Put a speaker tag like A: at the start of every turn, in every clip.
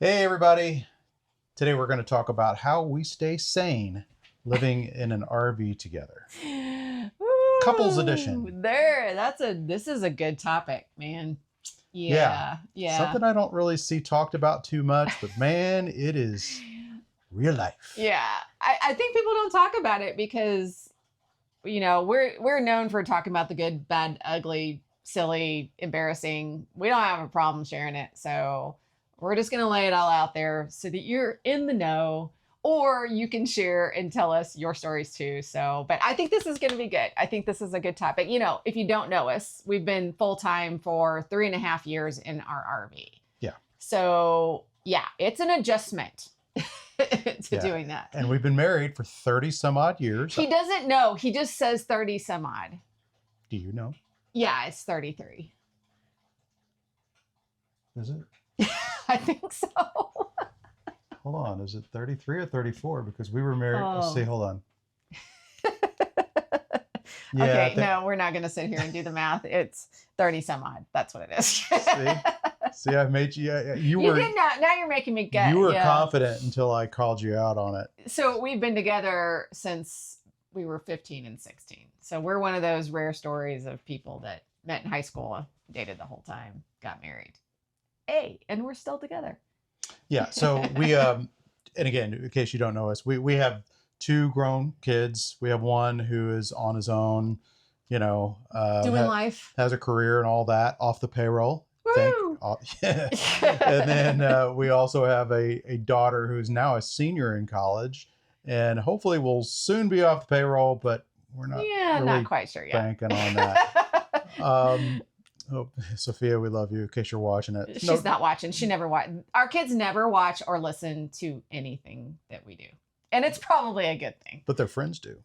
A: Hey, everybody. Today we're going to talk about how we stay sane living in an RV together. Couples edition.
B: This is a good topic, man. Yeah.
A: Something I don't really see talked about too much, but man, it is real life.
B: Yeah. I think people don't talk about it because, we're known for talking about the good, bad, ugly, silly, embarrassing. We don't have a problem sharing it. So we're just going to lay it all out there so that you're in the know, or you can share and tell us your stories too. So, but I think this is going to be good. I think this is a good topic. If you don't know us, we've been full-time for 3.5 years in our RV.
A: Yeah.
B: So yeah, it's an adjustment to doing that.
A: And we've been married for 30 some odd years.
B: He doesn't know. He just says 30 some odd.
A: Do you know?
B: Yeah, it's 33.
A: Is it?
B: I think so.
A: Hold on. Is it 33 or 34? Because we were married. Let's see. Hold on. Yeah,
B: okay. No, we're not going to sit here and do the math. It's 30 some odd. That's what it is.
A: See, I made you. You
B: were.
A: You
B: did not. Now you're making me guess.
A: You were confident until I called you out on it.
B: So we've been together since we were 15 and 16. So we're one of those rare stories of people that met in high school, dated the whole time, got married. And we're still together.
A: Yeah. So we, and again, in case you don't know us, we have 2 grown kids. We have one who is on his own, doing
B: life,
A: has a career and all that off the payroll.
B: Woo!
A: Yeah. And then we also have a daughter who's now a senior in college, and hopefully will soon be off the payroll, but we're not.
B: Yeah,
A: really
B: not quite sure yet.
A: Banking on that. Oh, Sophia, we love you in case you're watching it.
B: She's not watching. She never watch. Our kids never watch or listen to anything that we do. And it's probably a good thing.
A: But their friends do.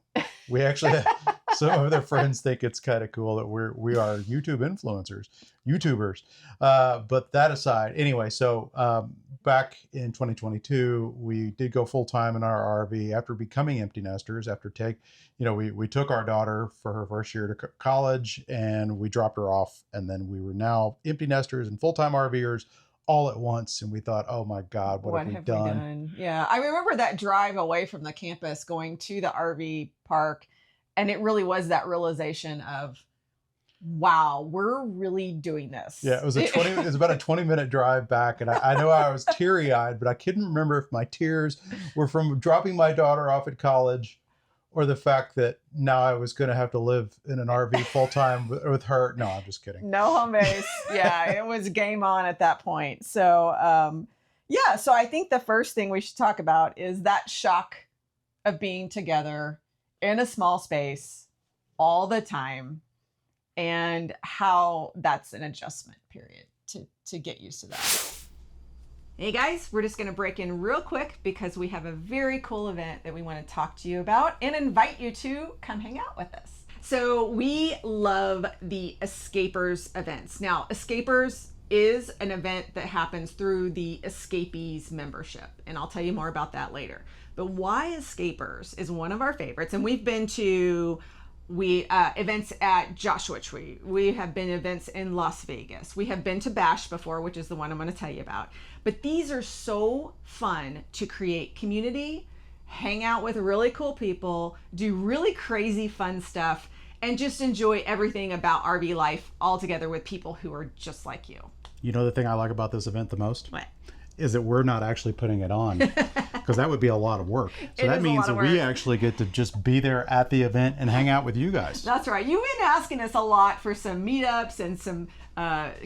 A: We actually have, some of their friends think it's kind of cool that we are YouTube YouTubers. But that aside, anyway, so back in 2022, we did go full time in our RV after becoming empty nesters. We took our daughter for her first year to college and we dropped her off, and then we were now empty nesters and full time RVers all at once. And we thought, oh my God, what have we done?
B: Yeah. I remember that drive away from the campus going to the RV park. And it really was that realization of, wow, we're really doing this.
A: Yeah, it was about a 20-minute drive back. And I know I was teary eyed, but I couldn't remember if my tears were from dropping my daughter off at college or the fact that now I was going to have to live in an RV full time with her. No, I'm just kidding.
B: No home base. Yeah, it was game on at that point. So, so I think the first thing we should talk about is that shock of being together in a small space all the time and how that's an adjustment period to get used to that. Hey guys, we're just going to break in real quick because we have a very cool event that we want to talk to you about and invite you to come hang out with us. So we love the Xscapers events. Now, Xscapers is an event that happens through the Xscapees membership, and I'll tell you more about that later. But why Xscapers is one of our favorites, and we've been to events at Joshua Tree. We have been events in Las Vegas. We have been to Bash before, which is the one I'm going to tell you about. But these are so fun to create community, hang out with really cool people, do really crazy fun stuff, and just enjoy everything about RV life all together with people who are just like you.
A: You know the thing I like about this event the most?
B: What?
A: Is that we're not actually putting it on, because that would be a lot of work. So that means that we actually get to just be there at the event and hang out with you guys.
B: That's right. You've been asking us a lot for some meetups and some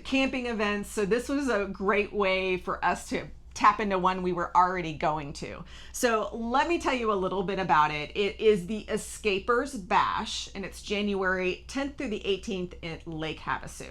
B: camping events. So this was a great way for us to tap into one we were already going to. So let me tell you a little bit about it. It is the Xscapers Bash, and it's January 10th through the 18th at Lake Havasu.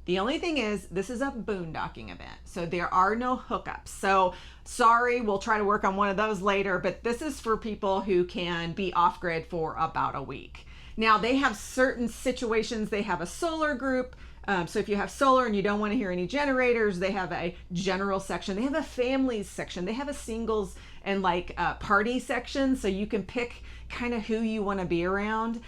B: The only thing is, this is a boondocking event, so there are no hookups. So sorry, we'll try to work on one of those later, but this is for people who can be off-grid for about a week. Now, they have certain situations. They have a solar group. So if you have solar and you don't want to hear any generators, they have a general section. They have a families section. They have a singles and party section, so you can pick kind of who you want to be around.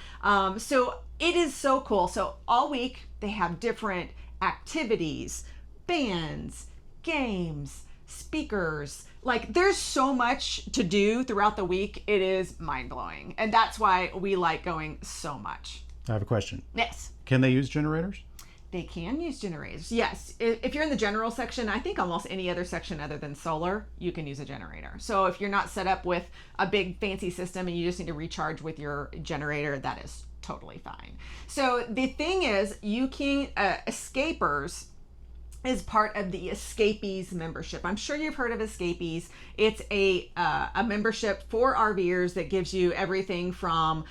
B: So it is so cool. So all week they have different activities, bands, games, speakers. Like there's so much to do throughout the week. It is mind-blowing. And that's why we like going so much.
A: I have a question.
B: Yes.
A: Can they use generators?
B: They can use generators. Yes. If you're in the general section, I think almost any other section other than solar, you can use a generator. So if you're not set up with a big fancy system and you just need to recharge with your generator, that is totally fine. So the thing is, you can, Xscapers is part of the Xscapers membership. I'm sure you've heard of Xscapers. It's a membership for RVers that gives you everything from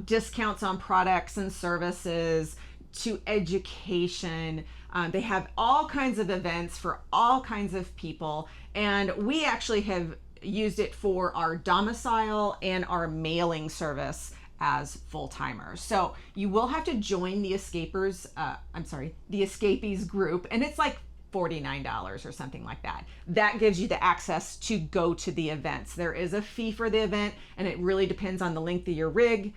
B: discounts on products and services to education. They have all kinds of events for all kinds of people. And we actually have used it for our domicile and our mailing service as full-timers. So you will have to join the Xscapers, the Xscapers group, and it's like $49 or something like that. That gives you the access to go to the events. There is a fee for the event, and it really depends on the length of your rig.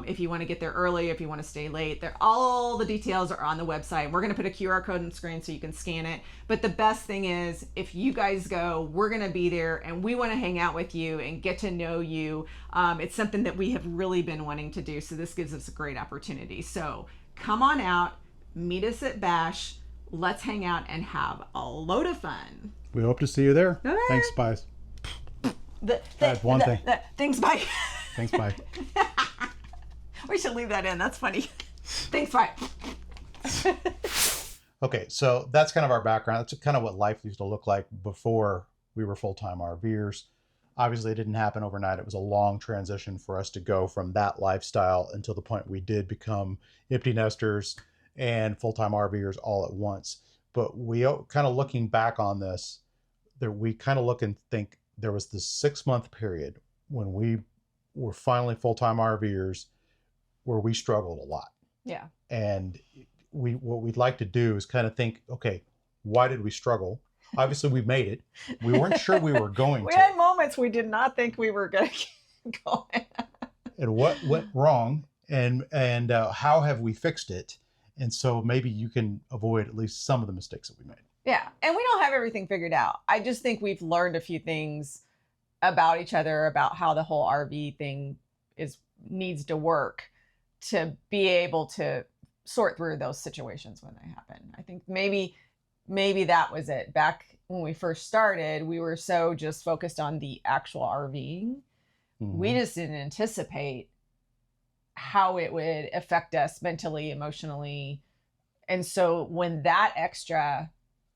B: If you want to get there early, if you want to stay late, all the details are on the website. We're going to put a QR code on the screen so you can scan it. But the best thing is, if you guys go, we're going to be there and we want to hang out with you and get to know you. It's something that we have really been wanting to do. So this gives us a great opportunity. So come on out, meet us at Bash. Let's hang out and have a load of fun.
A: We hope to see you there.
B: Bye-bye.
A: Thanks, Spies.
B: Thanks, bye.
A: Thanks, bye.
B: We should leave that in. That's funny. Thanks, bye.
A: Okay, so that's kind of our background. That's kind of what life used to look like before we were full-time RVers. Obviously, it didn't happen overnight. It was a long transition for us to go from that lifestyle until the point we did become empty nesters and full-time RVers all at once. But we kind of looking back on this, we kind of look and think there was this 6-month period when we were finally full-time RVers where we struggled a lot.
B: Yeah.
A: And what we'd like to do is kind of think, okay, why did we struggle? Obviously, we made it. We weren't sure we were going to.
B: We had moments we did not think we were going to go.
A: And what went wrong, and how have we fixed it? And so maybe you can avoid at least some of the mistakes that we made.
B: Yeah, and we don't have everything figured out. I just think we've learned a few things about each other, about how the whole RV thing needs to work to be able to sort through those situations when they happen. I think maybe that was it. Back when we first started, we were so just focused on the actual RVing. Mm-hmm. We just didn't anticipate how it would affect us mentally, emotionally. And so when that extra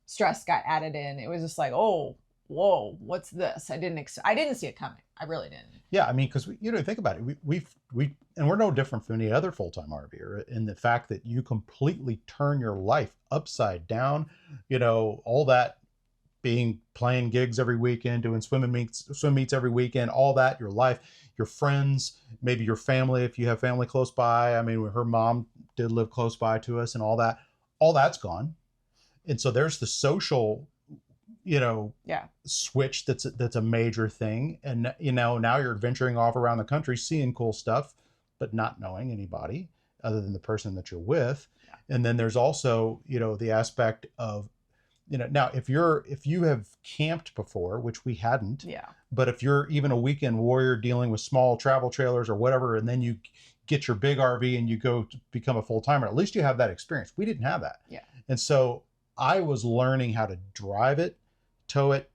B: stress got added in, it was just like, oh, whoa, what's this? I didn't see it coming. I really didn't.
A: Yeah, I mean, because think about it. And we're no different from any other full-time RVer in the fact that you completely turn your life upside down. All that playing gigs every weekend, doing swim meets every weekend, all that, your life, your friends, maybe your family, if you have family close by. I mean, her mom did live close by to us and all that's gone. And so there's the social switch that's a major thing. And now you're venturing off around the country seeing cool stuff but not knowing anybody other than the person that you're with. Yeah. And then there's also the aspect of now if you have camped before, which we hadn't, but if you're even a weekend warrior dealing with small travel trailers or whatever, and then you get your big RV and you go to become a full-timer, at least you have that experience. We didn't have that.
B: Yeah.
A: And so I was learning how to drive it, tow it,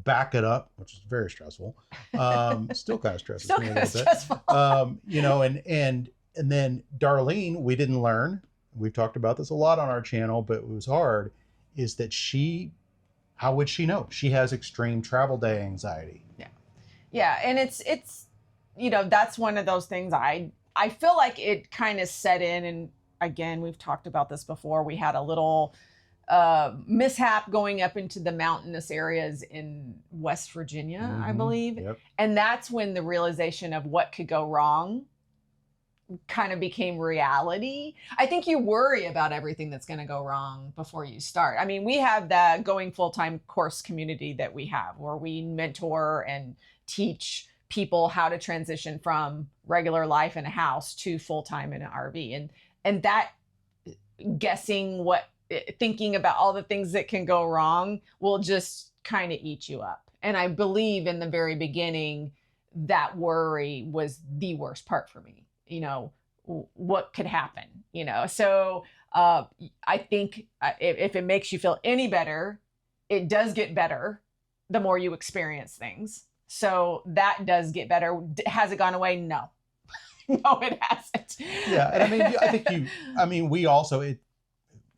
A: back it up, which is very stressful. Still kind of stresses me a little bit. And then Darlene, we didn't learn. We've talked about this a lot on our channel, but it was hard. Is that how would she know? She has extreme travel day anxiety.
B: Yeah. Yeah. And it's that's one of those things I feel like it kind of set in. And again, we've talked about this before. We had a little mishap going up into the mountainous areas in West Virginia, I believe.
A: Yep.
B: And that's when the realization of what could go wrong kind of became reality. I think you worry about everything that's going to go wrong before you start. I mean, we have the Going Full-Time course community that we have where we mentor and teach people how to transition from regular life in a house to full-time in an RV. And that thinking about all the things that can go wrong will just kind of eat you up. And I believe in the very beginning, that worry was the worst part for me. What could happen, So I think if it makes you feel any better, it does get better the more you experience things. So that does get better. Has it gone away? No. No, it hasn't.
A: Yeah. And I mean, I think we also,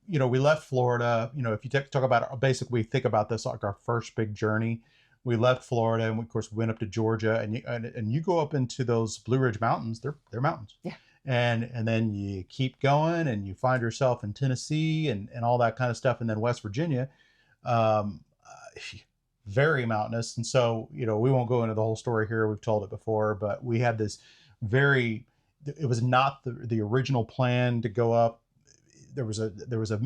A: we left Florida, if you talk about we think about this like our first big journey. We left Florida and we, of course, went up to Georgia, and you go up into those Blue Ridge Mountains. They're mountains.
B: Yeah.
A: And then you keep going and you find yourself in Tennessee and all that kind of stuff. And then West Virginia, very mountainous. And so, we won't go into the whole story here. We've told it before, but we had this it was not the original plan to go up. There was a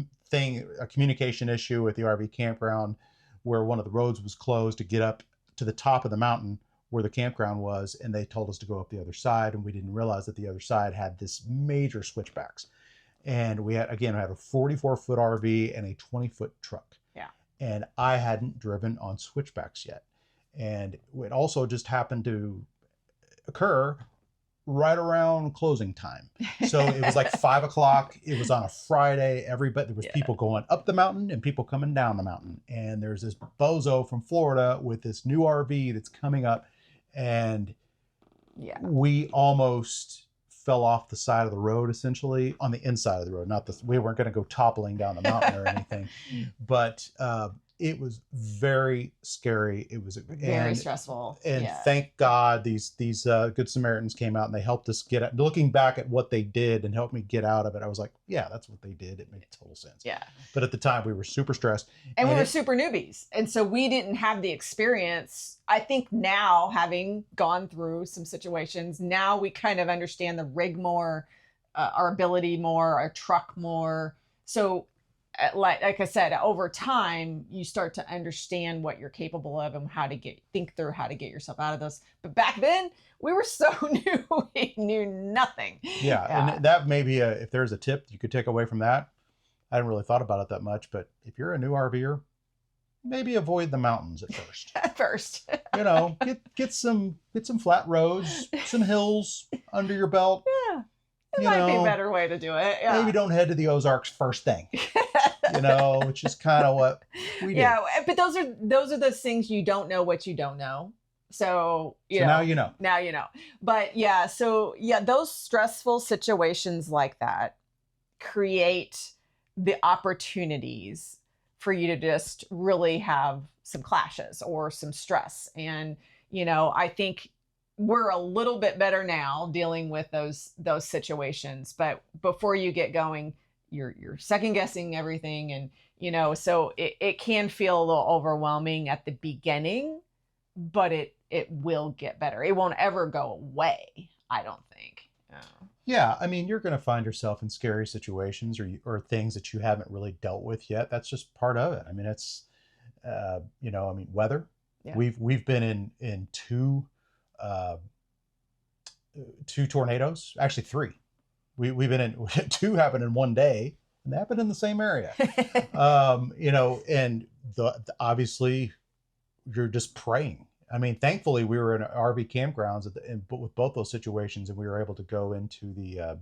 A: communication issue with the RV campground where one of the roads was closed to get up to the top of the mountain where the campground was, and they told us to go up the other side, and we didn't realize that the other side had this major switchbacks. And we had a 44-foot RV and a 20-foot truck.
B: Yeah. And
A: I hadn't driven on switchbacks yet. And it also just happened to occur right around closing time. So it was like 5 o'clock. It was on a Friday. There was people going up the mountain and people coming down the mountain. And there's this bozo from Florida with this new RV that's coming up. And we almost fell off the side of the road, essentially on the inside of the road. We weren't going to go toppling down the mountain or anything, but it was very scary. It was
B: very stressful.
A: And thank God these Good Samaritans came out and they helped us get out. Looking back at what they did and helped me get out of it, I was like, yeah, that's what they did. It made total sense.
B: Yeah.
A: But at the time we were super stressed.
B: And we were super newbies. And so we didn't have the experience. I think now, having gone through some situations, now we kind of understand the rig more, our ability more, our truck more. So like I said, over time, you start to understand what you're capable of and think through how to get yourself out of those. But back then, we were so new, we knew nothing.
A: Yeah. And that may be if there's a tip you could take away from that. I hadn't really thought about it that much, but if you're a new RVer, maybe avoid the mountains at first.
B: At first.
A: Get some flat roads, some hills under your belt.
B: Yeah. It might be a better way to do it. Yeah.
A: Maybe don't head to the Ozarks first thing. Which is kind of what we did.
B: Yeah, but those are those things you don't know what you don't know. So
A: now you know.
B: Now you know. But those stressful situations like that create the opportunities for you to just really have some clashes or some stress. And I think we're a little bit better now dealing with those situations, but before you get going, you're second guessing everything. And, so it can feel a little overwhelming at the beginning, but it will get better. It won't ever go away, I don't think.
A: Yeah. I mean, you're going to find yourself in scary situations or things that you haven't really dealt with yet. That's just part of it. I mean, it's, weather.
B: Yeah.
A: We've been in two tornadoes, actually three. We've been in two happened in one day, and they happened in the same area. And obviously you're just praying. I mean, thankfully we were in RV campgrounds with both those situations, and we were able to go into the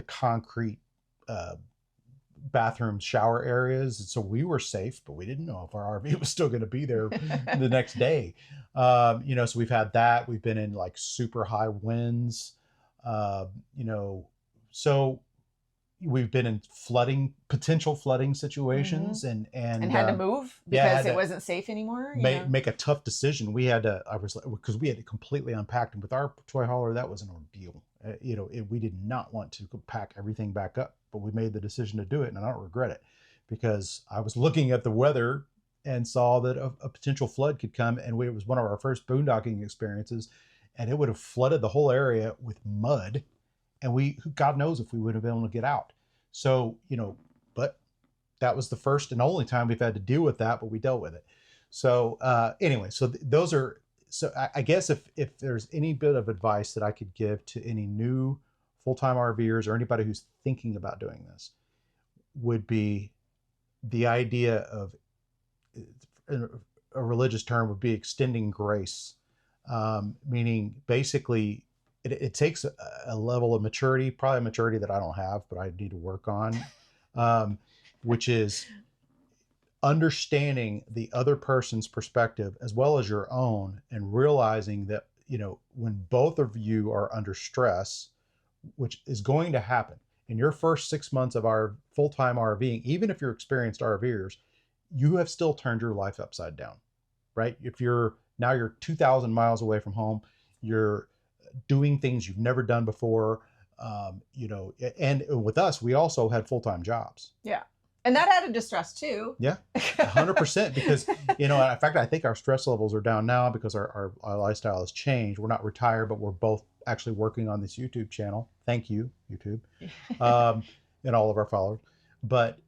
A: concrete bathroom shower areas. And so we were safe, but we didn't know if our RV was still going to be there the next day. So we've had that. We've been in like super high winds, so we've been in potential flooding situations, and
B: had to move because it wasn't safe anymore.
A: Make a tough decision. Because we had to completely unpack, and with our toy hauler, that was an ordeal. We did not want to pack everything back up, but we made the decision to do it, and I don't regret it, because I was looking at the weather and saw that a potential flood could come, and it was one of our first boondocking experiences, and it would have flooded the whole area with mud. And God knows if we would have been able to get out. So, but that was the first and only time we've had to deal with that, but we dealt with it. So anyway, I guess if there's any bit of advice that I could give to any new full-time RVers or anybody who's thinking about doing this, would be the idea of, a religious term would be extending grace, meaning basically it takes a level of maturity, probably a maturity that I don't have, but I need to work on, which is understanding the other person's perspective as well as your own, and realizing that, when both of you are under stress, which is going to happen in your first 6 months of our full-time RVing, even if you're experienced RVers, you have still turned your life upside down, right? If you're 2,000 miles away from home, you're doing things you've never done before. And with us, we also had full-time jobs.
B: Yeah. And that added to stress too.
A: Yeah, 100%. Because, in fact, I think our stress levels are down now because our lifestyle has changed. We're not retired, but we're both actually working on this YouTube channel. Thank you, YouTube, and all of our followers. But,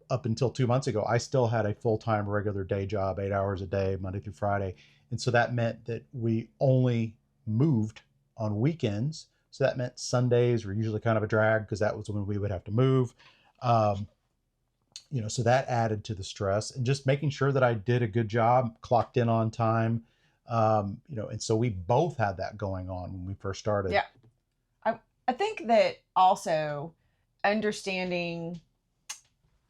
A: up until 2 months ago, I still had a full-time regular day job, 8 hours a day, Monday through Friday. And so that meant that we only moved on weekends. So that meant Sundays were usually kind of a drag because that was when we would have to move. So that added to the stress, and just making sure that I did a good job, clocked in on time. And so we both had that going on when we first started.
B: Yeah. I think that also understanding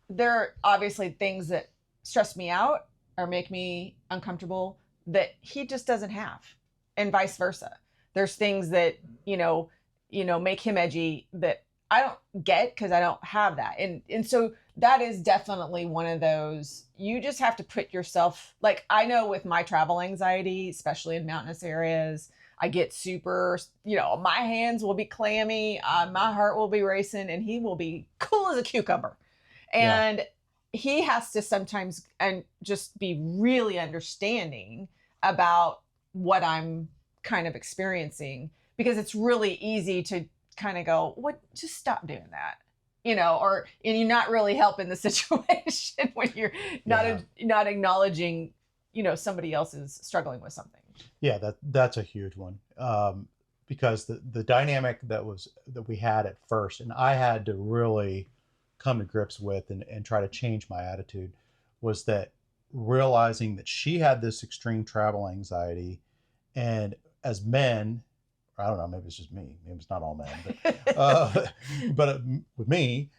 B: there are obviously things that stress me out or make me uncomfortable that he just doesn't have, and vice versa. There's things that, make him edgy that I don't get because I don't have that. And so that is definitely one of those, you just have to put yourself, like, I know with my travel anxiety, especially in mountainous areas, I get super, my hands will be clammy, my heart will be racing, and he will be cool as a cucumber. And he has to sometimes and just be really understanding about what I'm kind of experiencing, because it's really easy to kind of go, what, just stop doing that, and you're not really helping the situation when you're not acknowledging, somebody else is struggling with something.
A: Yeah, that's a huge one. Because the dynamic that we had at first, and I had to really come to grips with and try to change my attitude, was that realizing that she had this extreme travel anxiety, and as men, I don't know, maybe it's just me, maybe it's not all men, but with me,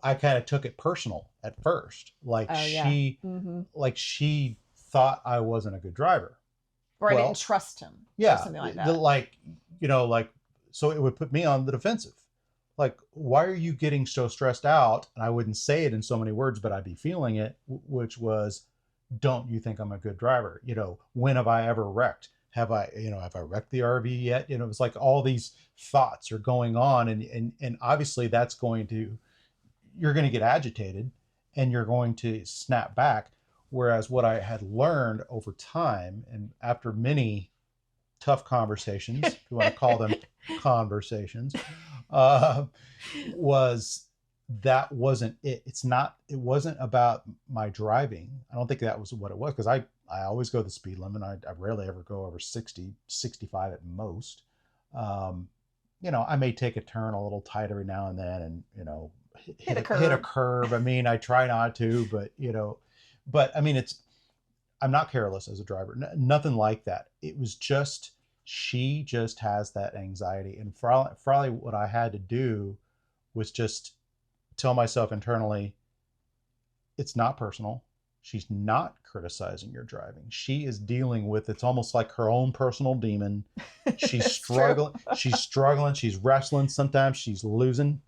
A: I kind of took it personal at first. Like she thought I wasn't a good driver.
B: Or I didn't trust him.
A: Yeah.
B: Or something like that.
A: So it would put me on the defensive. Like, why are you getting so stressed out? And I wouldn't say it in so many words, but I'd be feeling it, which was, don't you think I'm a good driver? When have I ever wrecked? Have I wrecked the RV yet? It's like all these thoughts are going on, and obviously you're going to get agitated and you're going to snap back. Whereas what I had learned over time, and after many tough conversations, if you want to call them conversations, was that wasn't it. It wasn't about my driving. I don't think that was what it was, because I always go the speed limit. I rarely ever go over 60, 65 at most. I may take a turn a little tight every now and then, and, hit a curve. I mean, I try not to, but I mean, I'm not careless as a driver. Nothing like that. It was just, she just has that anxiety. And probably what I had to do was just tell myself internally, it's not personal. She's not criticizing your driving. She is dealing with, it's almost like her own personal demon. She's struggling. She's struggling. She's wrestling. Sometimes she's losing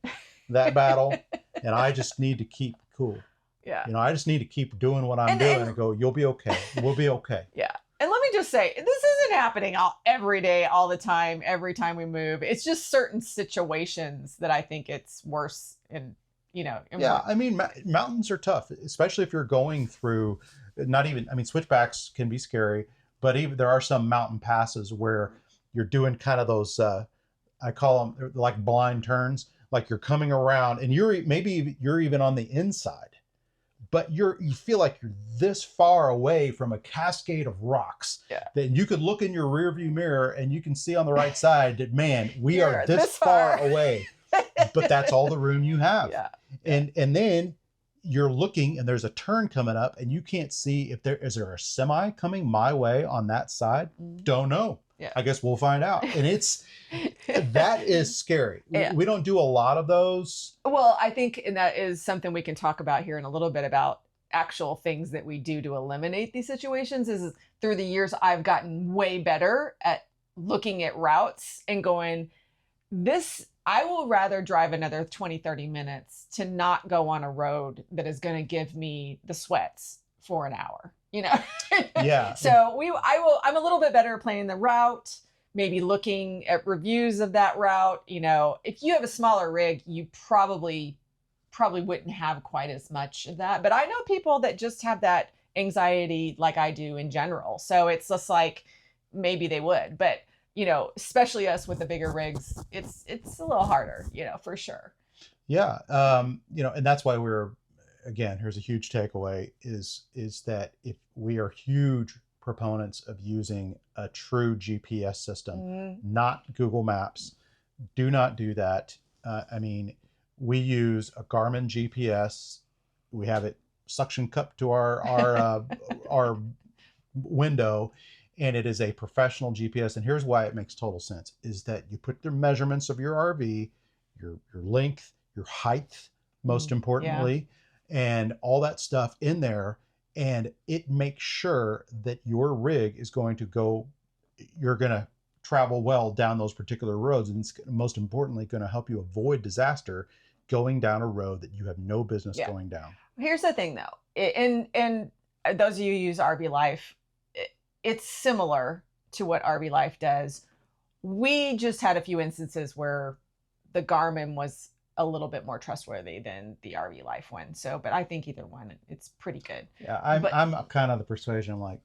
A: that battle. And I just need to keep cool.
B: Yeah.
A: I just need to keep doing what I'm doing and go, you'll be okay. We'll be okay.
B: Yeah. And let me just say, this isn't happening every day, all the time, every time we move. It's just certain situations that I think it's worse in.
A: I mean, mountains are tough, especially if you're going through switchbacks can be scary, but even there are some mountain passes where you're doing kind of those, I call them like blind turns, like you're coming around and you're even on the inside, but you feel like you're this far away from a cascade of rocks that you could look in your rear view mirror and you can see on the right side that, man, we are this far away. But that's all the room you have. And then, you're looking and there's a turn coming up and you can't see if there is a semi coming my way on that side. Don't know.
B: Yeah.
A: I guess we'll find out. And that is scary.
B: Yeah.
A: We don't do a lot of those.
B: Well, I think, and that is something we can talk about here in a little bit about actual things that we do to eliminate these situations. Is through the years, I've gotten way better at looking at routes and going, I will rather drive another 20, 30 minutes to not go on a road that is going to give me the sweats for an hour, you know?
A: Yeah.
B: So I'm a little bit better at planning the route, maybe looking at reviews of that route. You know, if you have a smaller rig, you probably wouldn't have quite as much of that. But I know people that just have that anxiety like I do in general. So it's just like, maybe they would, but you know, especially us with the bigger rigs, it's a little harder, you know, for sure.
A: Yeah. You know, and that's why again, here's a huge takeaway is that if we are huge proponents of using a true GPS system, not Google Maps, do not do that. I mean, we use a Garmin GPS. We have it suction cupped to our window, and it is a professional GPS. And here's why it makes total sense: is that you put the measurements of your RV, your length, your height, most importantly, and all that stuff in there, and it makes sure that your rig is going to you're going to travel well down those particular roads, and it's most importantly going to help you avoid disaster going down a road that you have no business going down.
B: Here's the thing though, and those of you who use RV Life, it's similar to what RV Life does. We just had a few instances where the Garmin was a little bit more trustworthy than the RV Life one. So, but I think either one, it's pretty good.
A: Yeah, I'm kind of the persuasion. I'm like,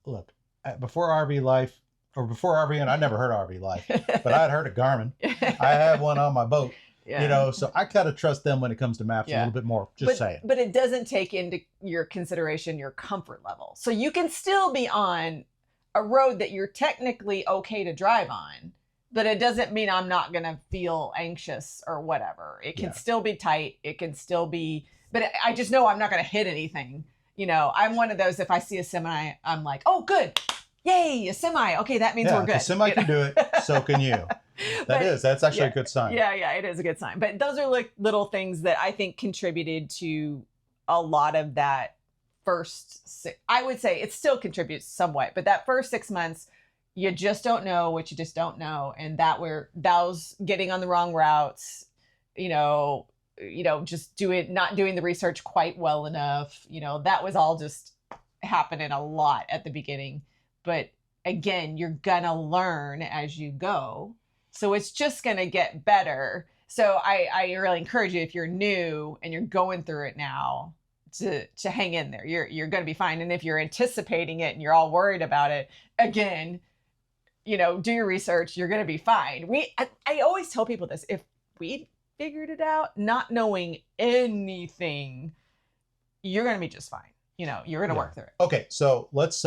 A: look, before RV Life or before RV, and I never heard of RV Life, but I'd heard of Garmin. I have one on my boat. Yeah. You know, so I kind of trust them when it comes to maps a little bit more, saying. But
B: it doesn't take into your consideration your comfort level. So you can still be on a road that you're technically okay to drive on, but it doesn't mean I'm not going to feel anxious or whatever. It can still be tight. It can still be, but I just know I'm not going to hit anything. You know, I'm one of those, if I see a semi, I'm like, oh, good. Yay, a semi. Okay, that means we're good.
A: The semi can do it, so can you. That's actually a good sign.
B: Yeah, it is a good sign. But those are like little things that I think contributed to a lot of that I would say it still contributes somewhat, but that first 6 months, you just don't know what you just don't know. And that was getting on the wrong routes, just not doing the research quite well enough. That was all just happening a lot at the beginning. But again, you're gonna learn as you go. So it's just gonna get better. So I really encourage you, if you're new and you're going through it now, to hang in there. You're gonna be fine. And if you're anticipating it and you're all worried about it, again, do your research, you're gonna be fine. I always tell people this: if we figured it out, not knowing anything, you're gonna be just fine. You're gonna work through it.
A: Okay, so let's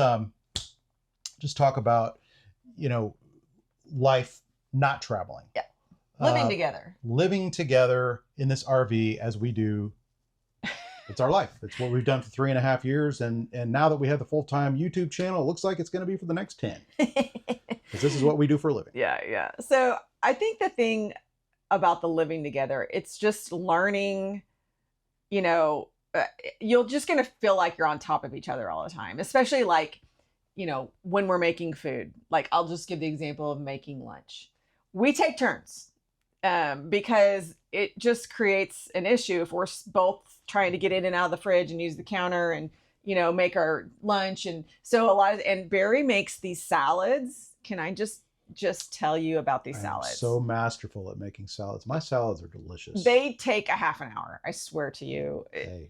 A: just talk about life not traveling.
B: Yeah. Living
A: together in this RV as we do. It's our life. It's what we've done for 3.5 years. And now that we have the full-time YouTube channel, it looks like it's going to be for the next 10. Because this is what we do for a living.
B: Yeah. So I think the thing about the living together, it's just learning, you're just going to feel like you're on top of each other all the time, especially when we're making food. I'll just give the example of making lunch. We take turns because it just creates an issue if we're both trying to get in and out of the fridge and use the counter and, make our lunch. And so and Barry makes these salads. Can I just tell you about these salads?
A: I'm so masterful at making salads. My salads are delicious.
B: They take a half an hour. I swear to you.
A: Hey.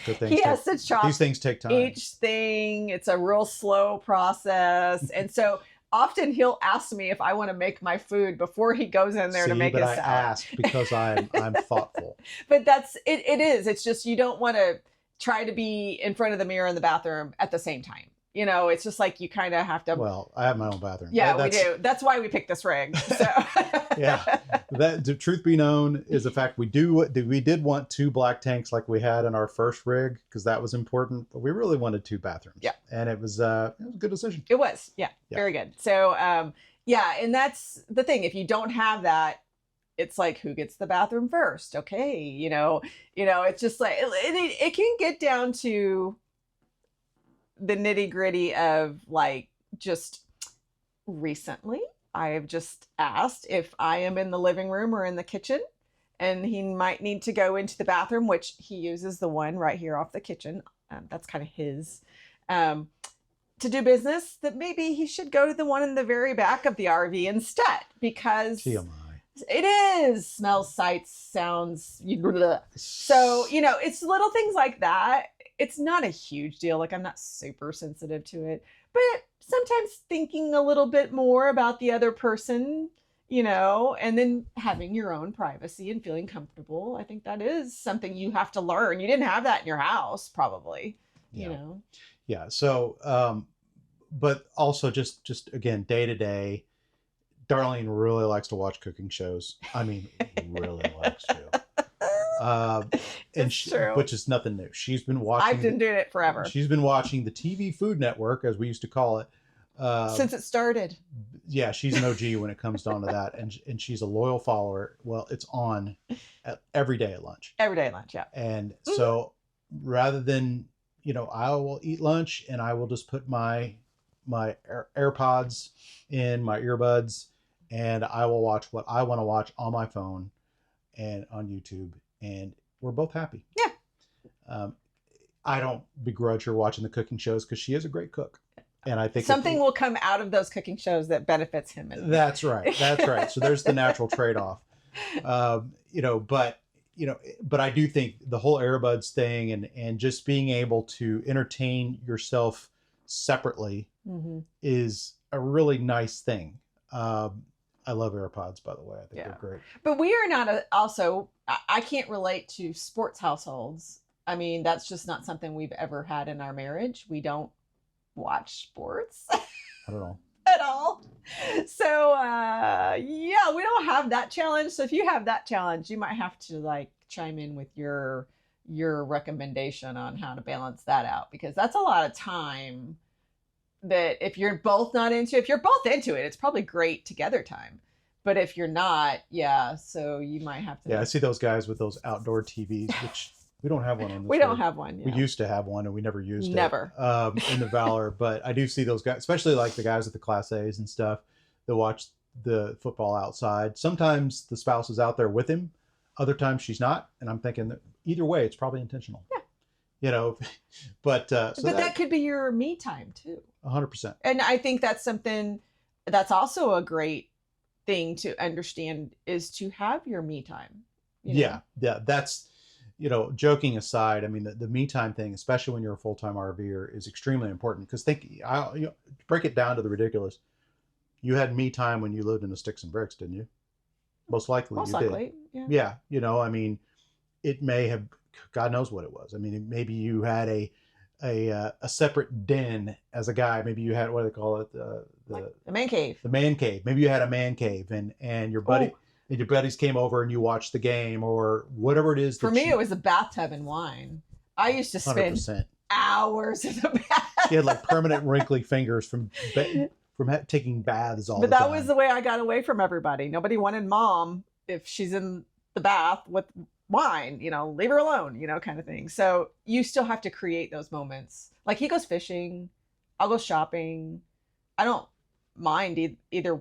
A: Good things.
B: He has to chop
A: these things take time.
B: Each thing, it's a real slow process. And so often he'll ask me if I want to make my food before he goes in there to make his salad.
A: I ask because I'm thoughtful.
B: But it is. It's just you don't want to try to be in front of the mirror in the bathroom at the same time. You know, it's just like you kind of have to.
A: Well, I have my own bathroom.
B: Yeah, we do. That's why we picked this rig. So.
A: Yeah, that the truth be known is the fact we did want 2 black tanks like we had in our first rig because that was important, but we really wanted 2 bathrooms.
B: Yeah,
A: and it was a good decision.
B: It was, yeah, very good. So yeah, and that's the thing. If you don't have that, it's like who gets the bathroom first? Okay, it's just like it can get down to the nitty gritty of like just recently. I have just asked if I am in the living room or in the kitchen, and he might need to go into the bathroom, which he uses the one right here off the kitchen. That's kind of his. To do business, that maybe he should go to the one in the very back of the RV instead, because
A: TMI.
B: It is smells, sights, sounds. So, it's little things like that. It's not a huge deal. Like, I'm not super sensitive to it, but sometimes thinking a little bit more about the other person, and then having your own privacy and feeling comfortable. I think that is something you have to learn. You didn't have that in your house, probably,
A: Yeah. So, but also just again, day to day, Darlene really likes to watch cooking shows. I mean, really likes to.
B: True.
A: Which is nothing new. She's been watching.
B: I've been doing it forever.
A: She's been watching the TV Food Network, as we used to call it,
B: since it started.
A: Yeah, she's an OG when it comes down to that, and she's a loyal follower. Well, it's on every day at lunch.
B: Every day at lunch, yeah.
A: And so, rather than I will eat lunch and I will just put my AirPods in my earbuds, and I will watch what I want to watch on my phone and on YouTube, and we're both happy.
B: Yeah.
A: I don't begrudge her watching the cooking shows because she is a great cook. And I think
B: something will come out of those cooking shows that benefits him.
A: That's right. That's right. So there's the natural trade-off. But I do think the whole earbuds thing and just being able to entertain yourself separately is a really nice thing. I love AirPods, by the way. I think they're great. But
B: we are not I can't relate to sports households. I mean, that's just not something we've ever had in our marriage. We don't watch sports.
A: I don't know.
B: At all. So we don't have that challenge. So if you have that challenge, you might have to like chime in with your recommendation on how to balance that out, because that's a lot of time that if you're both into it, it's probably great together time. But if you're not, so you might have to.
A: Yeah, I see those guys with those outdoor TVs, which we don't have one on this.
B: We don't have one.
A: We used to have one and we never used it.
B: Never.
A: In the Valor. But I do see those guys, especially like the guys with the Class A's and stuff, that watch the football outside. Sometimes the spouse is out there with him. Other times she's not. And I'm thinking that either way, it's probably intentional.
B: Yeah.
A: But
B: that could be your me time too.
A: 100%.
B: And I think that's something that's also a great thing to understand, is to have your me time.
A: Yeah. That's, joking aside, I mean, the me time thing, especially when you're a full-time RVer, is extremely important, because break it down to the ridiculous. You had me time when you lived in the sticks and bricks, didn't you? Most likely you did. Yeah. I mean, it may have, God knows what it was. I mean, maybe you had a separate den as a guy. Maybe you had, what do they call it? The
B: man cave.
A: The man cave. Maybe you had a man cave, and your buddy. Oh. And your buddies came over and you watched the game or whatever it is.
B: For me, it was a bathtub and wine. I used to spend
A: 100%.
B: Hours in the bath.
A: She had like permanent wrinkly fingers from taking baths all the time.
B: But that was the way I got away from everybody. Nobody wanted mom if she's in the bath with wine, leave her alone, kind of thing. So you still have to create those moments. Like, he goes fishing, I'll go shopping. I don't mind either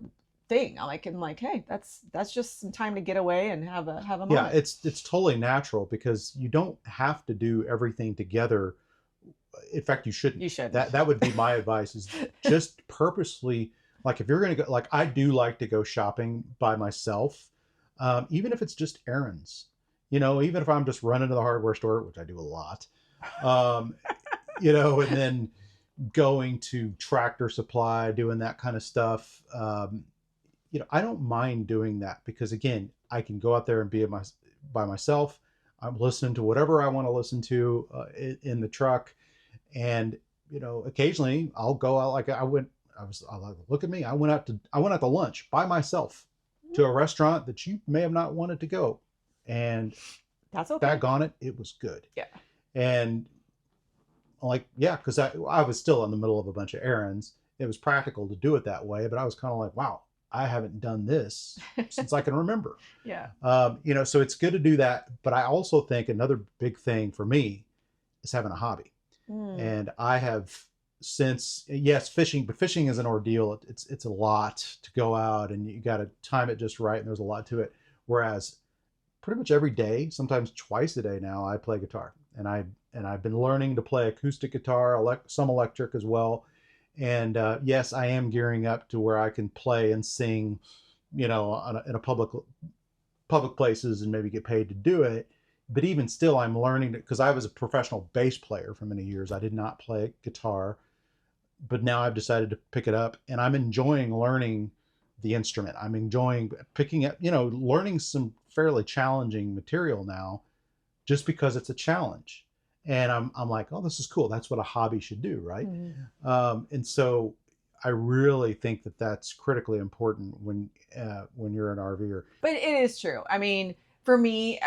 B: thing. I'm like, hey, that's just some time to get away and have a moment.
A: Yeah, it's totally natural, because you don't have to do everything together. In fact, you shouldn't.
B: You should.
A: That would be my advice, is just purposely, like, if you're going to go, like, I do like to go shopping by myself, even if it's just errands, even if I'm just running to the hardware store, which I do a lot, and then going to Tractor Supply, doing that kind of stuff. I don't mind doing that, because again, I can go out there and be by myself. I'm listening to whatever I want to listen to in the truck, and occasionally I'll go out. Like I like, look at me. I went out to lunch by myself to a restaurant that you may have not wanted to go. And
B: That's okay.
A: daggone it, it was good.
B: Yeah.
A: And I'm like, yeah, because I was still in the middle of a bunch of errands. It was practical to do it that way, but I was kind of like, wow, I haven't done this since I can remember.
B: Yeah.
A: So it's good to do that. But I also think another big thing for me is having a hobby. And I have since, yes, fishing, but fishing is an ordeal. It's a lot to go out and you got to time it just right. And there's a lot to it. Whereas pretty much every day, sometimes twice a day now, I play guitar, and I've been learning to play acoustic guitar, some electric as well. And yes, I am gearing up to where I can play and sing, in a public places and maybe get paid to do it. But even still, I'm learning because I was a professional bass player for many years. I did not play guitar, but now I've decided to pick it up, and I'm enjoying learning the instrument. I'm enjoying picking up, learning some fairly challenging material now, just because it's a challenge. And I'm like, oh, this is cool. That's what a hobby should do, right? And so I really think that that's critically important when you're an RVer.
B: But it is true. I mean, for me,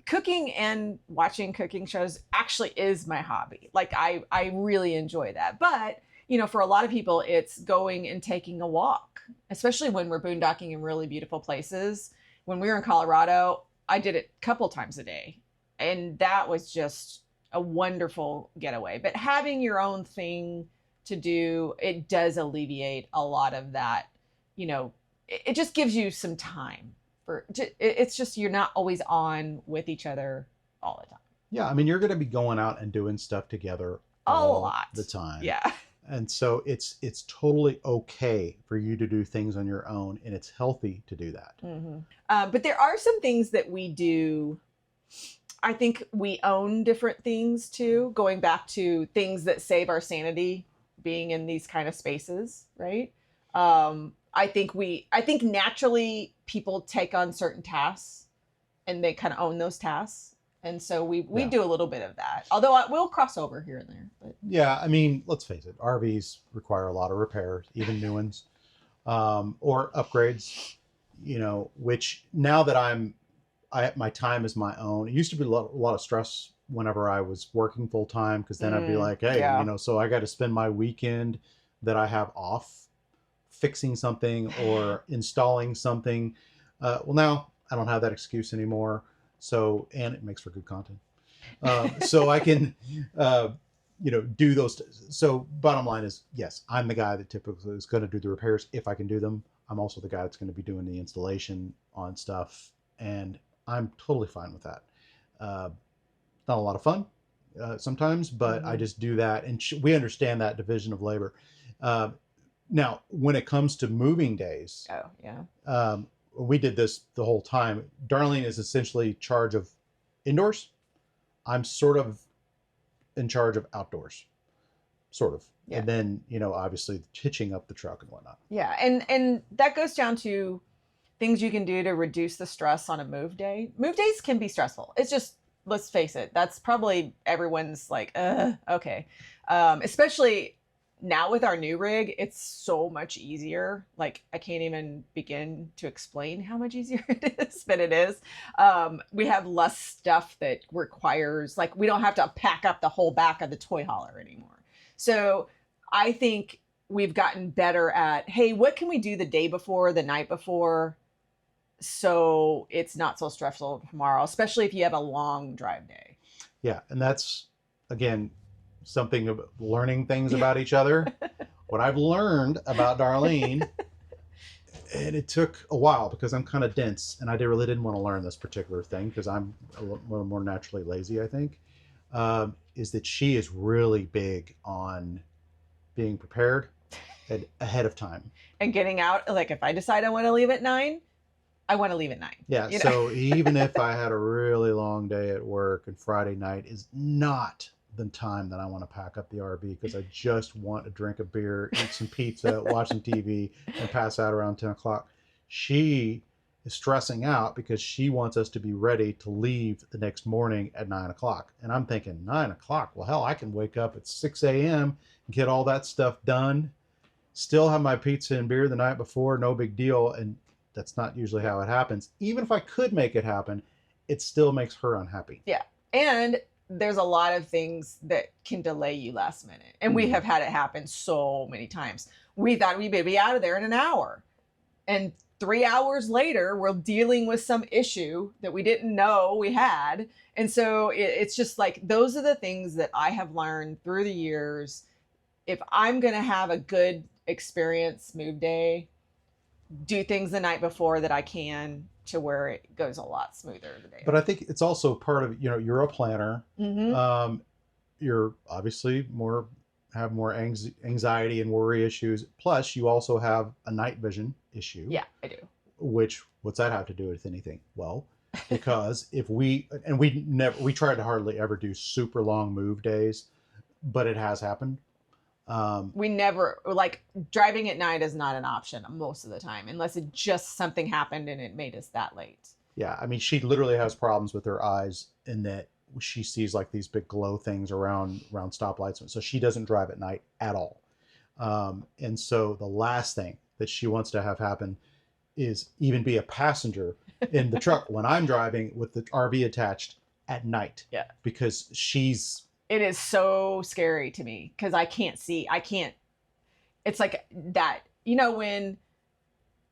B: cooking and watching cooking shows actually is my hobby. Like I really enjoy that. But for a lot of people, it's going and taking a walk, especially when we're boondocking in really beautiful places. When we were in Colorado, I did it a couple times a day, and that was just a wonderful getaway. But having your own thing to do, it does alleviate a lot of that. It just gives you some time it's just you're not always on with each other all the time.
A: Yeah, I mean, you're going to be going out and doing stuff together
B: a
A: all
B: lot
A: the time.
B: Yeah.
A: And so it's totally okay for you to do things on your own, and it's healthy to do that.
B: But there are some things that we do. I think we own different things too, going back to things that save our sanity being in these kind of spaces, right? I think naturally people take on certain tasks and they kind of own those tasks. And so we do a little bit of that, although we'll cross over here and there. But.
A: Yeah, I mean, let's face it, RVs require a lot of repairs, even new ones, or upgrades. Which now that my time is my own. It used to be a lot of stress whenever I was working full time, because then I'd be like, hey, so I got to spend my weekend that I have off fixing something or installing something. Well, now I don't have that excuse anymore. So, and it makes for good content. So I can, do those. So bottom line is, yes, I'm the guy that typically is going to do the repairs if I can do them. I'm also the guy that's going to be doing the installation on stuff, and I'm totally fine with that. Not a lot of fun sometimes, but I just do that, and we understand that division of labor. Now, when it comes to moving days, we did this the whole time. Darlene is essentially charge of indoors. I'm sort of in charge of outdoors, sort of. Yeah. And then, obviously hitching up the truck and whatnot.
B: Yeah. And that goes down to things you can do to reduce the stress on a move day. Move days can be stressful. It's just, let's face it, that's probably everyone's like, okay. Especially now with our new rig, it's so much easier. Like, I can't even begin to explain how much easier it is, but it is. We have less stuff that requires, like, we don't have to pack up the whole back of the toy hauler anymore. So I think we've gotten better at, hey, what can we do the day before, the night before, so it's not so stressful tomorrow, especially if you have a long drive day.
A: Yeah, and that's, again, something about learning things about each other. What I've learned about Darlene, and it took a while because I'm kind of dense, and I really didn't want to learn this particular thing because I'm a little more naturally lazy, I think, is that she is really big on being prepared ahead of time.
B: And getting out, like, if I decide I want to leave at 9, I want to leave at 9.
A: Yeah, so even if I had a really long day at work, and Friday night is not the time that I want to pack up the RV, because I just want to drink a beer, eat some pizza, watch some TV, and pass out around 10 o'clock. She is stressing out because she wants us to be ready to leave the next morning at 9 o'clock. And I'm thinking, 9 o'clock? Well, hell, I can wake up at 6 a.m. get all that stuff done, still have my pizza and beer the night before, no big deal. And that's not usually how it happens. Even if I could make it happen, it still makes her unhappy.
B: Yeah. And there's a lot of things that can delay you last minute. And we have had it happen so many times. We thought we'd be out of there in an hour. And 3 hours later, we're dealing with some issue that we didn't know we had. And so it's just like, those are the things that I have learned through the years. If I'm going to have a good experience move day, do things the night before that I can, to where it goes a lot smoother the day.
A: But I think it's also part of, you're a planner.
B: Mm-hmm.
A: You're obviously have more anxiety and worry issues. Plus, you also have a night vision issue.
B: Yeah, I do.
A: What's that have to do with anything? Well, because we try to hardly ever do super long move days, but it has happened.
B: We never, like, driving at night is not an option most of the time, unless it just something happened and it made us that late.
A: Yeah, I mean, she literally has problems with her eyes in that she sees like these big glow things around stoplights, so she doesn't drive at night at all. And so the last thing that she wants to have happen is even be a passenger in the truck when I'm driving with the RV attached at night.
B: Yeah,
A: because
B: it is so scary to me because I can't. It's like that, when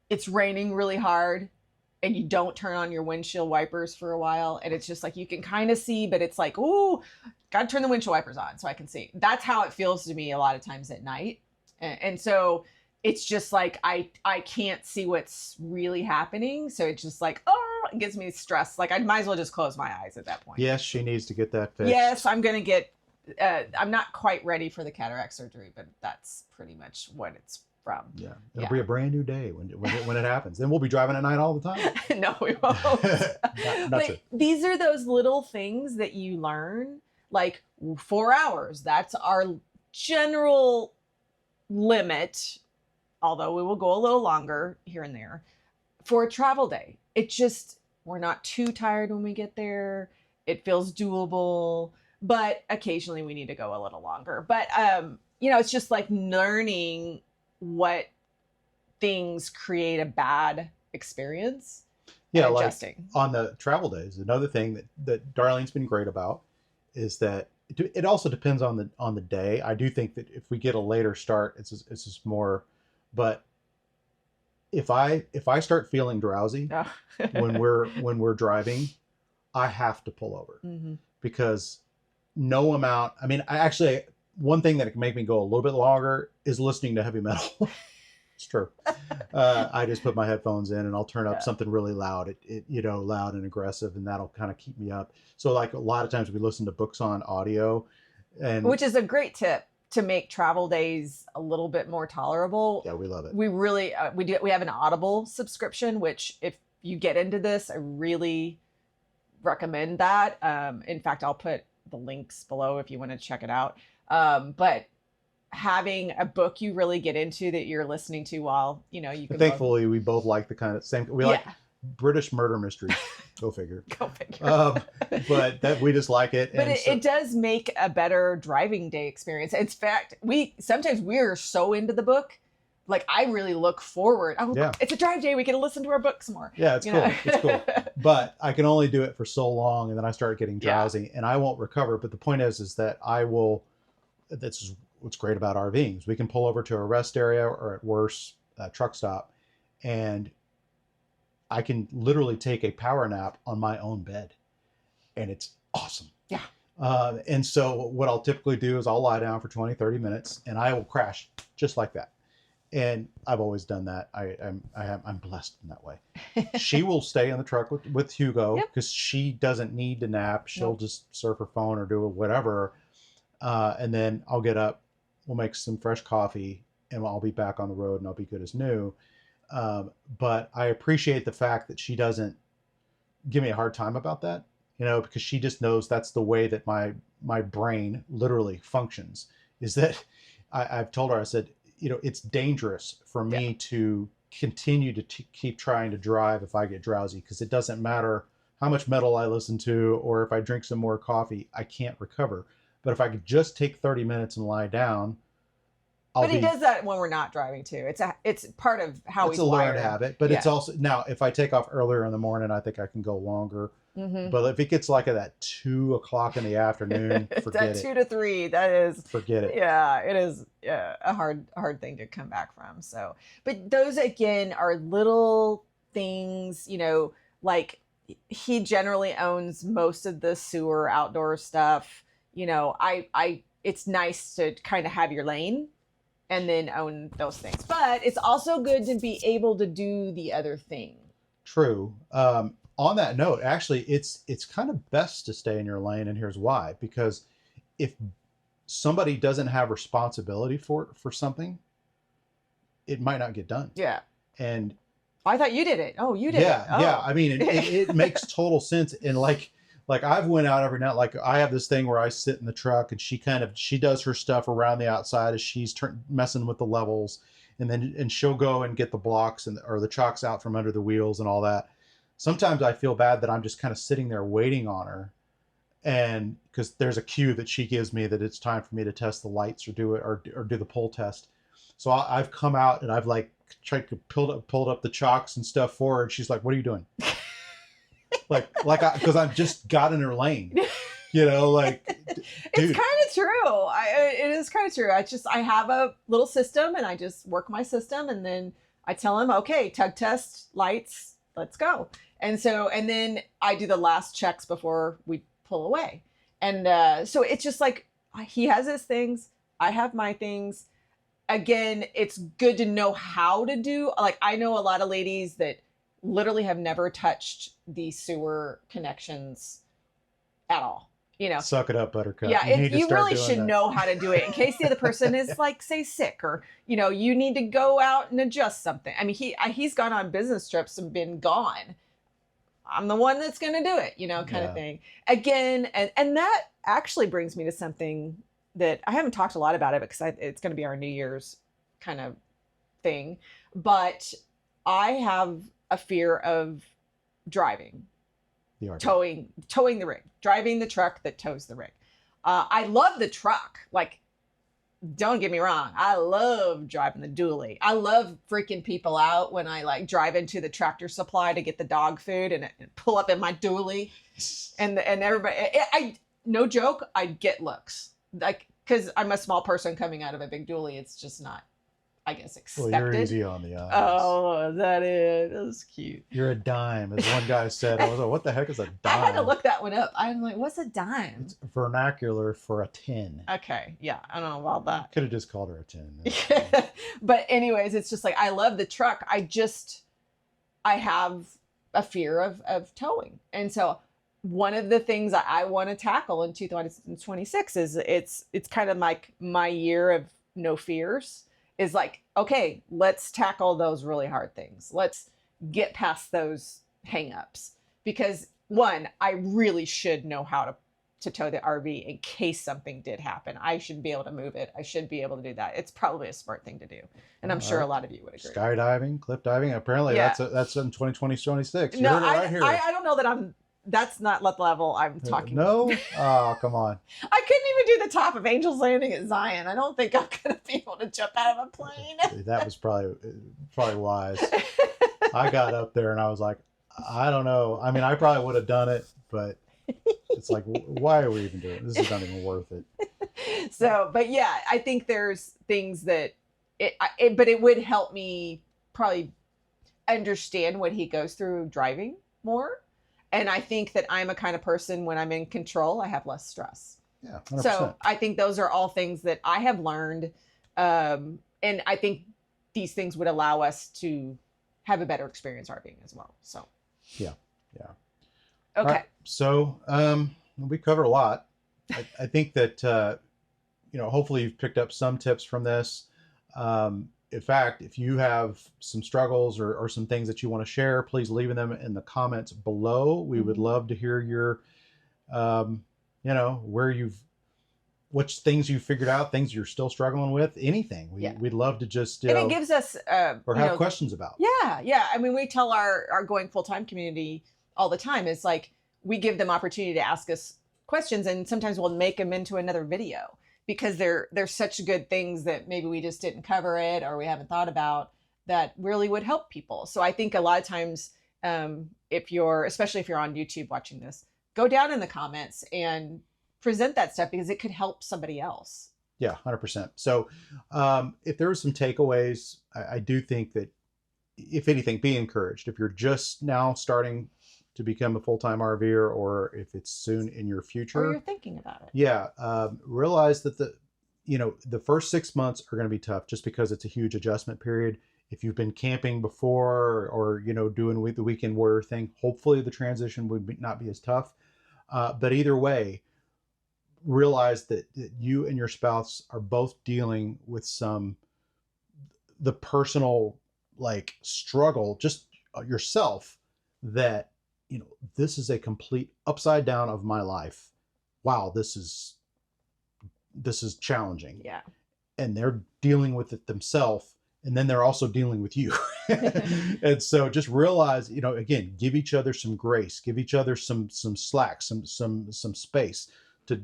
B: it's raining really hard and you don't turn on your windshield wipers for a while, and it's just like you can kind of see, but it's like, oh, gotta turn the windshield wipers on so I can see. That's how it feels to me a lot of times at night. And so it's just like I can't see what's really happening. So it's just like, oh, it gives me stress. Like I might as well just close my eyes at that point.
A: Yes, she needs to get that fixed.
B: Yes, I'm gonna get. I'm not quite ready for the cataract surgery, but that's pretty much what it's from.
A: Yeah, it'll be a brand new day when it happens. Then we'll be driving at night all the time.
B: No, we won't.
A: Not true.
B: These are those little things that you learn, like 4 hours. That's our general limit, although we will go a little longer here and there for a travel day. It just, we're not too tired when we get there. It feels doable, but occasionally we need to go a little longer. But, it's just like learning what things create a bad experience.
A: Yeah, like on the travel days, another thing that Darlene's been great about is that it also depends on the day. I do think that if we get a later start, it's just more. But if I start feeling drowsy when we're driving, I have to pull over. Mm-hmm. Because no amount. I mean, one thing that can make me go a little bit longer is listening to heavy metal. It's true. I just put my headphones in and I'll turn up something really loud, loud and aggressive, and that'll kind of keep me up. So like a lot of times we listen to books on audio,
B: which is a great tip to make travel days a little bit more tolerable.
A: Yeah, we love it.
B: We really, we have an Audible subscription, which if you get into this, I really recommend that. In fact, I'll put the links below if you want to check it out. But having a book you really get into that you're listening to while, you can.
A: Thankfully, we both like the kind of same. We like British murder mysteries. Go figure.
B: Go figure.
A: But that we just like it.
B: But it does make a better driving day experience. In fact, sometimes we're so into the book. Like I really look forward. It's a drive day. We get to listen to our books more.
A: Yeah, it's cool. It's cool. But I can only do it for so long, and then I start getting drowsy, and I won't recover. But the point is that I will. That's what's great about RVing. We can pull over to a rest area or at worst a truck stop, and I can literally take a power nap on my own bed, and it's awesome.
B: Yeah.
A: And so what I'll typically do is I'll lie down for 20, 30 minutes, and I will crash just like that. And I've always done that. I'm blessed in that way. She will stay in the truck with Hugo because she doesn't need to nap. She'll just surf her phone or do whatever. And then I'll get up, we'll make some fresh coffee, and I'll be back on the road and I'll be good as new. But I appreciate the fact that she doesn't give me a hard time about that, because she just knows that's the way that my brain literally functions, is that I've told her, I said, it's dangerous for me to continue to keep trying to drive if I get drowsy, because it doesn't matter how much metal I listen to or if I drink some more coffee, I can't recover. But if I could just take 30 minutes and lie down,
B: But he does that when we're not driving too. It's part of how
A: it's
B: he's
A: a learned
B: wired.
A: habit, but it's also now if I take off earlier in the morning, I think I can go longer.
B: Mm-hmm.
A: But if it gets like at that 2 o'clock in the afternoon, forget
B: that
A: it.
B: 2 to 3, that is
A: forget it.
B: Yeah, it is a hard thing to come back from. So, but those again are little things, you know, like he generally owns most of the sewer outdoor stuff. You know, it's nice to kind of have your lane and then own those things. But it's also good to be able to do the other thing.
A: True. On that note, actually, it's kind of best to stay in your lane, and here's why. Because if somebody doesn't have responsibility for something, it might not get done.
B: Yeah.
A: And
B: I thought you did it. Oh, you did it. Oh.
A: Yeah. I mean, it makes total sense. And like I've went out every night. Like I have this thing where I sit in the truck, and she does her stuff around the outside as she's messing with the levels, and she'll go and get the blocks or the chocks out from under the wheels and all that. Sometimes I feel bad that I'm just kind of sitting there waiting on her, and because there's a cue that she gives me that it's time for me to test the lights or do the pull test. So I've come out and I've like tried to pulled up the chocks and stuff for her, and she's like, "What are you doing?" because I've just got in her lane, you know, like. Dude.
B: It's kind of true. It is kind of true. I have a little system, and I just work my system, and then I tell him, okay, tug test, lights, let's go. And then I do the last checks before we pull away. And so it's just like, he has his things, I have my things. Again, it's good to know how to do, like, I know a lot of ladies that literally have never touched the sewer connections at all. You know,
A: suck it up, Buttercup.
B: Yeah, you really should know how to do it in case the other person is like, say, sick, or you know, you need to go out and adjust something. I mean, he's gone on business trips and been gone. I'm the one that's going to do it, you know, kind of thing. Again, and that actually brings me to something that I haven't talked a lot about it because it's going to be our New Year's kind of thing. But I have a fear of driving. Towing the rig, driving the truck that tows the rig. I love the truck. Like, don't get me wrong. I love driving the dually. I love freaking people out when I like drive into the Tractor Supply to get the dog food and pull up in my dually, and everybody. No joke. I get looks like because I'm a small person coming out of a big dually. It's just not, I guess, expected.
A: Well, you're easy on the eyes.
B: Oh, that's cute.
A: You're a dime, as one guy said. I was like, what the heck is a dime?
B: I had to look that one up. I'm like, what's a dime?
A: It's vernacular for a 10.
B: Okay, yeah, I don't know about that.
A: Could have just called her a 10.
B: But anyways, it's just like, I love the truck. I have a fear of towing. And so one of the things I want to tackle in 2026 is it's kind of like my year of no fears. Is like, okay, let's tackle those really hard things. Let's get past those hangups. Because one, I really should know how to tow the RV in case something did happen. I should be able to move it. I should be able to do that. It's probably a smart thing to do. And I'm sure a lot of you would agree.
A: Skydiving, cliff diving. Apparently that's in 2026. You
B: no,
A: heard it right here.
B: I don't know that that's not the level I'm talking
A: No? Oh, come on.
B: I couldn't even do the top of Angel's Landing at Zion. I don't think I'm going to be able to jump out of a plane.
A: That was probably wise. I got up there and I was like, I don't know. I mean, I probably would have done it, but it's like, why are we even doing it? This is not even worth it.
B: So, but yeah, I think there's things that but it would help me probably understand what he goes through driving more. And I think that I'm a kind of person, when I'm in control, I have less stress.
A: Yeah, 100%.
B: So I think those are all things that I have learned. And I think these things would allow us to have a better experience RVing as well. So.
A: Yeah.
B: Okay.
A: Right. So we covered a lot. I think that, hopefully you've picked up some tips from this. In fact, if you have some struggles or some things that you want to share, please leave them in the comments below. We would love to hear your, which things you figured out, things you're still struggling with, anything. We'd love to just,
B: and it gives us,
A: or have questions about.
B: Yeah. I mean, we tell our going full-time community all the time. It's like, we give them opportunity to ask us questions, and sometimes we'll make them into another video. because they're such good things that maybe we just didn't cover it or we haven't thought about that really would help people. So I think a lot of times, especially if you're on YouTube watching this, go down in the comments and present that stuff because it could help somebody else.
A: Yeah, 100%. So if there were some takeaways, I do think that, if anything, be encouraged. If you're just now starting to become a full-time RVer, or if it's soon in your future,
B: or you're thinking about it.
A: Yeah, realize that the first 6 months are going to be tough, just because it's a huge adjustment period. If you've been camping before, or doing the weekend warrior thing, hopefully the transition would not be as tough. But either way, realize that you and your spouse are both dealing with the personal struggle, just yourself, that this is a complete upside down of my life. Wow, this is challenging.
B: Yeah.
A: And they're dealing with it themselves, and then they're also dealing with you. And so just realize, again, give each other some grace, give each other some slack, some space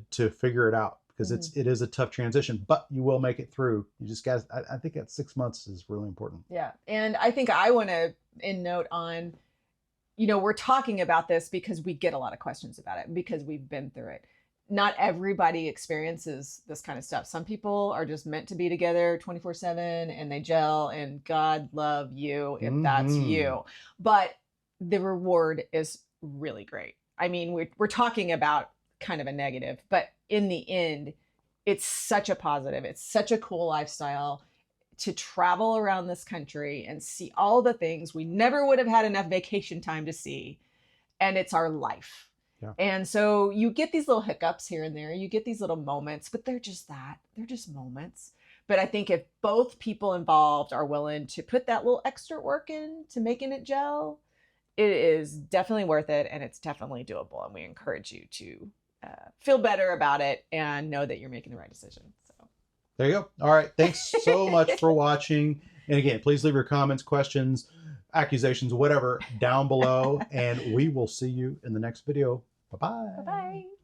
A: to figure it out, because it is a tough transition, but you will make it through. You just guys, I think that 6 months is really important.
B: Yeah. And I think I want to end note on, we're talking about this because we get a lot of questions about it, because we've been through it. Not everybody experiences this kind of stuff. Some people are just meant to be together 24/7 and they gel, and God love you if that's you. But the reward is really great. I mean, we're talking about kind of a negative, but in the end, it's such a positive. It's such a cool lifestyle to travel around this country and see all the things we never would have had enough vacation time to see. And it's our life.
A: Yeah.
B: And so you get these little hiccups here and there, you get these little moments, but they're just moments. But I think if both people involved are willing to put that little extra work in to making it gel, it is definitely worth it, and it's definitely doable. And we encourage you to feel better about it and know that you're making the right decision. So
A: there you go. All right. Thanks so much for watching. And again, please leave your comments, questions, accusations, whatever, down below. And we will see you in the next video. Bye-bye.
B: Bye-bye.